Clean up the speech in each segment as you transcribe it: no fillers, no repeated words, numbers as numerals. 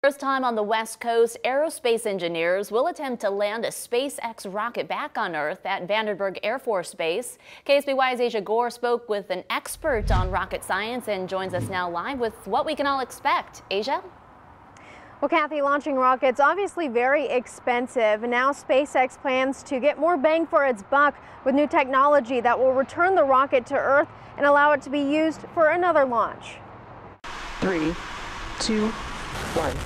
First time on the West Coast, aerospace engineers will attempt to land a SpaceX rocket back on Earth at Vandenberg Air Force Base. KSBY's Asia Gore spoke with an expert on rocket science and joins us now live with what we can all expect. Asia? Well, Kathy, launching rockets obviously very expensive. Now SpaceX plans to get more bang for its buck with new technology that will return the rocket to Earth and allow it to be used for another launch. 3, 2, 1.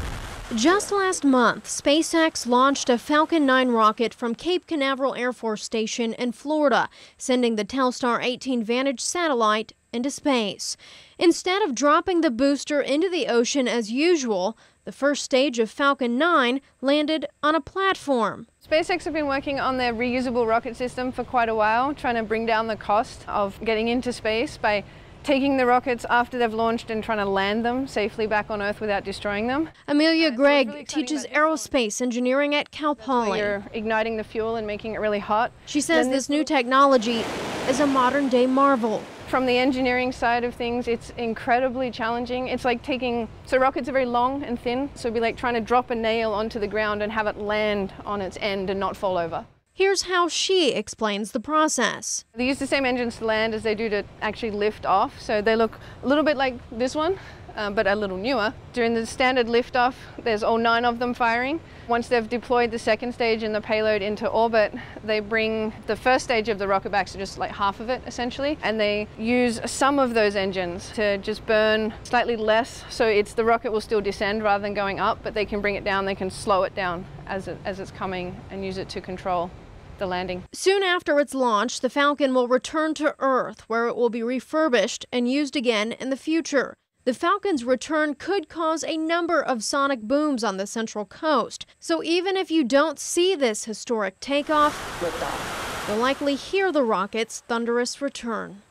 Just last month, SpaceX launched a Falcon 9 rocket from Cape Canaveral Air Force Station in Florida, sending the Telstar 18 Vantage satellite into space. Instead of dropping the booster into the ocean as usual, the first stage of Falcon 9 landed on a platform. SpaceX have been working on their reusable rocket system for quite a while, trying to bring down the cost of getting into space by taking the rockets after they've launched and trying to land them safely back on Earth without destroying them. Amelia Gregg teaches aerospace engineering at Cal Poly. You're igniting the fuel and making it really hot. She says this new technology is a modern-day marvel. From the engineering side of things, it's incredibly challenging. It's like so rockets are very long and thin, so it'd be like trying to drop a nail onto the ground and have it land on its end and not fall over. Here's how she explains the process. They use the same engines to land as they do to actually lift off, so they look a little bit like this one, but a little newer. During the standard liftoff, there's all 9 of them firing. Once they've deployed the second stage and the payload into orbit, they bring the first stage of the rocket back, so just like half of it essentially, and they use some of those engines to just burn slightly less, so the rocket will still descend rather than going up, but they can bring it down, they can slow it down as it's coming and use it to control the landing. Soon after its launch, the Falcon will return to Earth, where it will be refurbished and used again in the future. The Falcon's return could cause a number of sonic booms on the Central Coast, so even if you don't see this historic takeoff, you'll likely hear the rocket's thunderous return.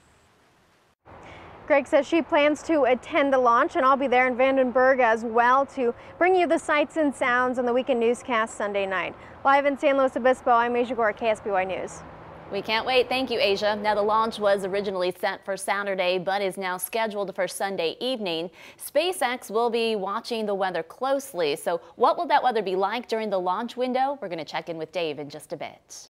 Greg says she plans to attend the launch, and I'll be there in Vandenberg as well to bring you the sights and sounds on the weekend newscast Sunday night. Live in San Luis Obispo, I'm Asia Gore, KSBY News. We can't wait. Thank you, Asia. Now, the launch was originally set for Saturday, but is now scheduled for Sunday evening. SpaceX will be watching the weather closely. So what will that weather be like during the launch window? We're going to check in with Dave in just a bit.